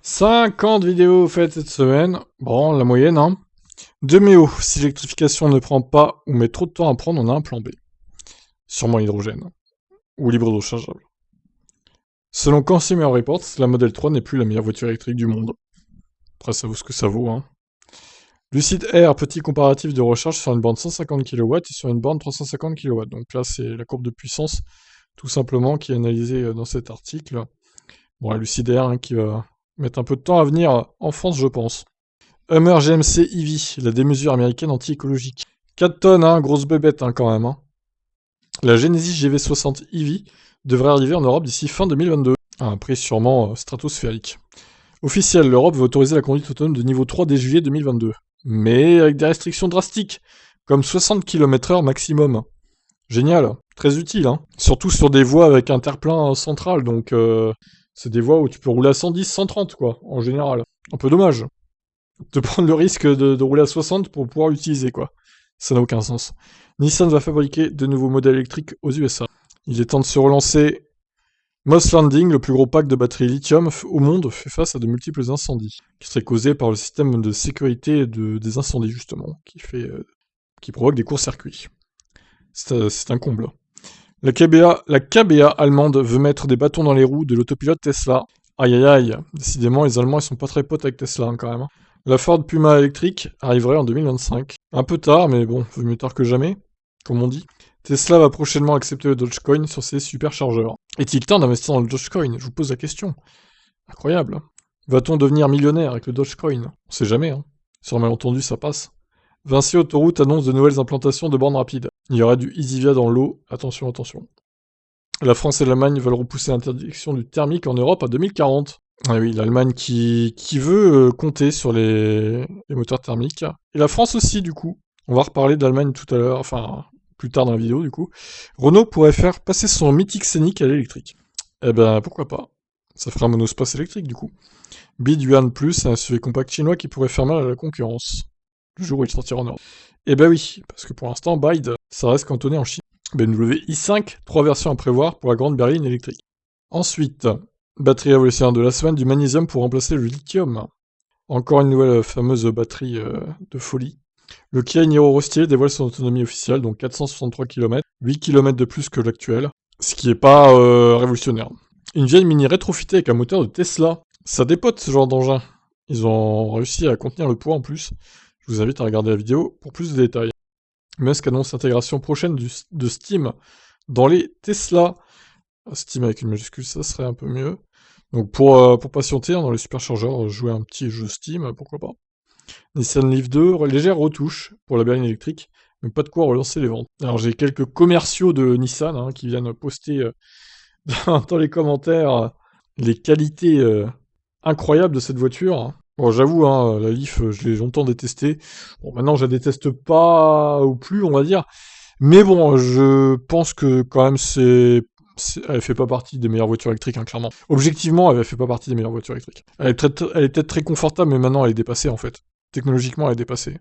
50 vidéos faites cette semaine. Bon, la moyenne, hein. De Méo, si l'électrification ne prend pas ou met trop de temps à prendre, on a un plan B. Sûrement l'hydrogène. Ou l'hybrido rechargeable. Selon Consumer Reports, la Model 3 n'est plus la meilleure voiture électrique du monde. Après, ça vaut ce que ça vaut, hein. Lucid Air, petit comparatif de recharge sur une borne 150 kW et sur une borne 350 kW. Donc là, c'est la courbe de puissance, tout simplement, qui est analysée dans cet article. Bon, la Lucid Air, hein, qui va mettre un peu de temps à venir en France, je pense. Hummer GMC EV, la démesure américaine anti-écologique. 4 tonnes, hein, grosse bébête hein, quand même. Hein. La Genesis GV60 EV devrait arriver en Europe d'ici fin 2022, à un prix sûrement stratosphérique. Officiel, l'Europe va autoriser la conduite autonome de niveau 3 dès juillet 2022, mais avec des restrictions drastiques, comme 60 km/h maximum. Génial, très utile, hein. Surtout sur des voies avec un terre-plein central, donc c'est des voies où tu peux rouler à 110, 130 quoi, en général. Un peu dommage de prendre le risque de rouler à 60 pour pouvoir l'utiliser, quoi. Ça n'a aucun sens. Nissan va fabriquer de nouveaux modèles électriques aux USA. Il est temps de se relancer. Moss Landing, le plus gros pack de batteries lithium au monde, fait face à de multiples incendies, qui seraient causés par le système de sécurité des incendies, justement, qui provoque des courts-circuits. C'est un comble. La KBA allemande veut mettre des bâtons dans les roues de l'autopilote Tesla. Aïe aïe aïe, décidément les Allemands ils sont pas très potes avec Tesla hein, quand même. La Ford Puma électrique arriverait en 2025. Un peu tard, mais bon, vaut mieux tard que jamais, comme on dit. Tesla va prochainement accepter le Dogecoin sur ses superchargeurs. Est-il temps d'investir dans le Dogecoin? Je vous pose la question. Incroyable. Va-t-on devenir millionnaire avec le Dogecoin? On sait jamais, hein. Sur un malentendu, ça passe. Vinci Autoroute annonce de nouvelles implantations de bornes rapides. Il y aura du EasyVia dans l'eau. Attention, attention. La France et l'Allemagne veulent repousser l'interdiction du thermique en Europe à 2040. Ah oui, l'Allemagne qui veut compter sur les moteurs thermiques. Et la France aussi, du coup. On va reparler d'Allemagne tout à l'heure, enfin, plus tard dans la vidéo, du coup. Renault pourrait faire passer son mythique Scénic à l'électrique. Eh ben, pourquoi pas. Ça ferait un monospace électrique, du coup. Bid Yuan Plus, un SUV compact chinois qui pourrait faire mal à la concurrence. Le jour où il sortira en Europe. Eh ben oui, parce que pour l'instant, Bide, ça reste cantonné en Chine. BMW i5, 3 versions à prévoir pour la grande berline électrique. Ensuite, batterie révolutionnaire de la semaine, du magnésium pour remplacer le lithium. Encore une nouvelle fameuse batterie de folie. Le Kia Niro Rostier dévoile son autonomie officielle, donc 463 km, 8 km de plus que l'actuel, ce qui est pas révolutionnaire. Une vieille mini rétrofitée avec un moteur de Tesla. Ça dépote ce genre d'engin. Ils ont réussi à contenir le poids en plus. Je vous invite à regarder la vidéo pour plus de détails. Musk annonce l'intégration prochaine de Steam dans les Tesla. Steam avec une majuscule, ça serait un peu mieux. Donc pour patienter dans les superchargeurs, jouer un petit jeu Steam, pourquoi pas. Nissan Leaf 2, légère retouche pour la berline électrique, mais pas de quoi relancer les ventes. Alors j'ai quelques commerciaux de Nissan hein, qui viennent poster dans les commentaires les qualités incroyables de cette voiture. Bon, j'avoue, hein, la Leaf, je l'ai longtemps détestée. Bon, maintenant, je la déteste pas ou plus, on va dire. Mais bon, je pense que quand même, elle fait pas partie des meilleures voitures électriques, hein, clairement. Objectivement, elle fait pas partie des meilleures voitures électriques. Elle est peut-être très confortable, mais maintenant, elle est dépassée, en fait. Technologiquement, elle est dépassée.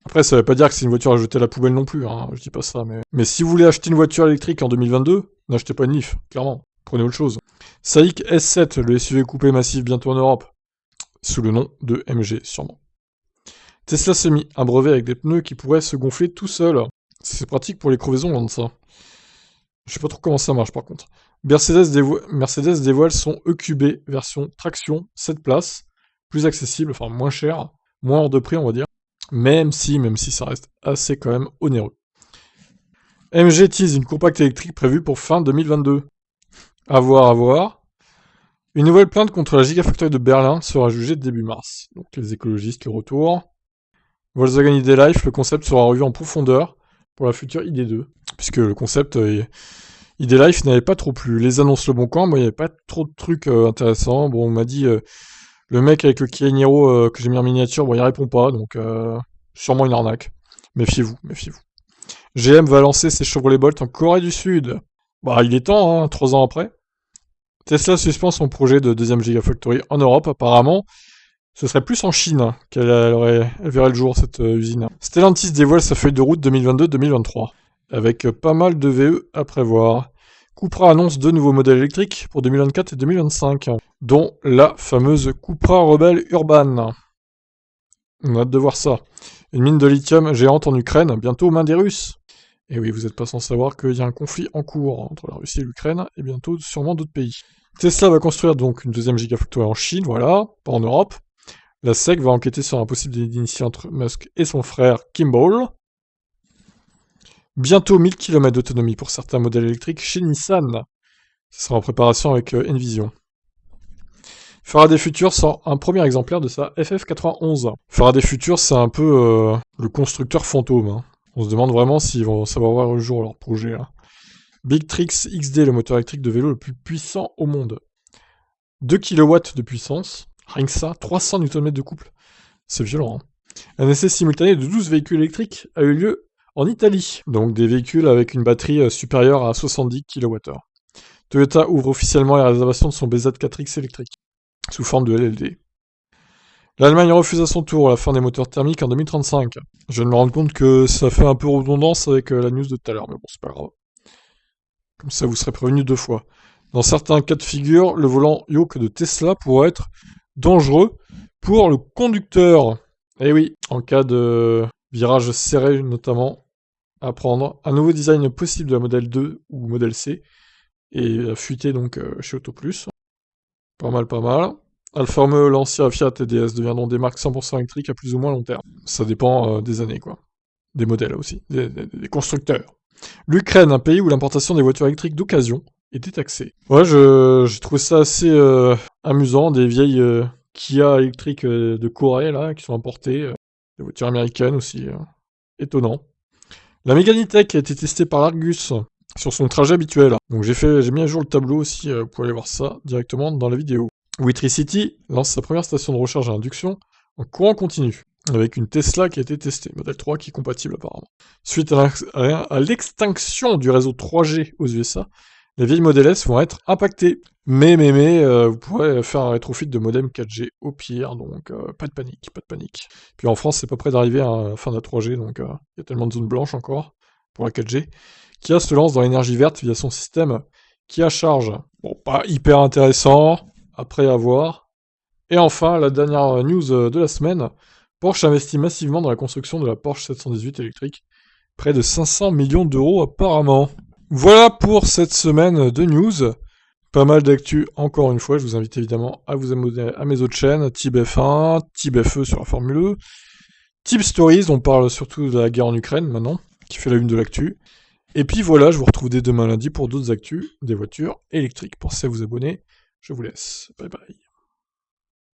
Après, ça veut pas dire que c'est une voiture à jeter à la poubelle non plus, hein, je dis pas ça, mais si vous voulez acheter une voiture électrique en 2022, n'achetez pas une Leaf, clairement. Prenez autre chose. Saïk S7, le SUV coupé massif bientôt en Europe. Sous le nom de MG, sûrement. Tesla Semi, un brevet avec des pneus qui pourraient se gonfler tout seul. C'est pratique pour les crevaisons, loin de ça. Je sais pas trop comment ça marche, par contre. Mercedes dévoile son EQB, version traction, 7 places, plus accessible, enfin moins cher, moins hors de prix, on va dire. Même si ça reste assez quand même onéreux. MG tease une compacte électrique prévue pour fin 2022. À voir. Une nouvelle plainte contre la Gigafactory de Berlin sera jugée début mars. Donc les écologistes, le retour. Volkswagen ID.Life, le concept sera revu en profondeur pour la future ID.2. Puisque le concept ID.Life n'avait pas trop plu. Les annonces le bon camp, moi il n'y avait pas trop de trucs intéressants. Bon, on m'a dit, le mec avec le Kia Niro que j'ai mis en miniature, bon il répond pas, donc sûrement une arnaque. Méfiez-vous. GM va lancer ses Chevrolet Bolt en Corée du Sud. Bah il est temps, hein, 3 ans après. Tesla suspend son projet de deuxième Gigafactory en Europe, apparemment. Ce serait plus en Chine qu'elle verrait le jour, cette usine. Stellantis dévoile sa feuille de route 2022-2023, avec pas mal de VE à prévoir. Cupra annonce 2 nouveaux modèles électriques pour 2024 et 2025, dont la fameuse Cupra Rebelle Urban. On a hâte de voir ça. Une mine de lithium géante en Ukraine, bientôt aux mains des Russes. Et oui, vous n'êtes pas sans savoir qu'il y a un conflit en cours entre la Russie et l'Ukraine, et bientôt sûrement d'autres pays. Tesla va construire donc une deuxième gigafactory en Chine, voilà, pas en Europe. La SEC va enquêter sur un possible délit d'initié entre Musk et son frère Kimball. Bientôt 1000 km d'autonomie pour certains modèles électriques chez Nissan. Ce sera en préparation avec Envision. Faraday Future sort un premier exemplaire de sa FF91. Faraday Future, c'est un peu le constructeur fantôme. Hein. On se demande vraiment s'ils vont savoir voir le jour leur projet. Là. Big Trix XD, le moteur électrique de vélo le plus puissant au monde. 2 kW de puissance, rien que ça, 300 Nm de couple. C'est violent. Hein. Un essai simultané de 12 véhicules électriques a eu lieu en Italie, donc des véhicules avec une batterie supérieure à 70 kWh. Toyota ouvre officiellement les réservations de son BZ4X électrique, sous forme de LLD. L'Allemagne refuse à son tour la fin des moteurs thermiques en 2035. Je viens de me rendre compte que ça fait un peu redondance avec la news de tout à l'heure, mais bon, c'est pas grave. Comme ça, vous serez prévenu 2 fois. Dans certains cas de figure, le volant yoke de Tesla pourrait être dangereux pour le conducteur. Eh oui, en cas de virage serré notamment, à prendre. Un nouveau design possible de la modèle 2 ou modèle C, et fuité donc chez AutoPlus. Pas mal, pas mal. Alfa Romeo, Lancia, Fiat et DS deviendront des marques 100% électriques à plus ou moins long terme. Ça dépend des années, quoi. Des modèles aussi, des constructeurs. L'Ukraine, un pays où l'importation des voitures électriques d'occasion était taxée. Ouais, j'ai trouvé ça assez amusant, des vieilles Kia électriques de Corée, là, qui sont importées. Des voitures américaines aussi. Étonnant. La Mégane E-Tech a été testée par l'Argus sur son trajet habituel. Donc j'ai mis à jour le tableau aussi, vous pouvez aller voir ça directement dans la vidéo. Wetricity lance sa première station de recharge à induction en courant continu, avec une Tesla qui a été testée, modèle 3 qui est compatible apparemment. Suite à l'extinction du réseau 3G aux USA, les vieilles Model S vont être impactées. Mais, vous pourrez faire un rétrofit de modem 4G au pire, donc pas de panique, pas de panique. Puis en France, c'est pas près d'arriver à la fin de la 3G, donc il y a tellement de zones blanches encore pour la 4G. Kia se lance dans l'énergie verte via son système Kia Charge. Bon, pas hyper intéressant, après à voir. Et enfin, la dernière news de la semaine, Porsche investit massivement dans la construction de la Porsche 718 électrique. Près de 500 millions d'euros apparemment. Voilà pour cette semaine de news. Pas mal d'actu, encore une fois, je vous invite évidemment à vous abonner à mes autres chaînes, Tib F1, Tib FE sur la Formule E, Tib Stories, on parle surtout de la guerre en Ukraine maintenant, qui fait la une de l'actu. Et puis voilà, je vous retrouve dès demain lundi pour d'autres actus des voitures électriques. Pensez à vous abonner, je vous laisse. Bye bye.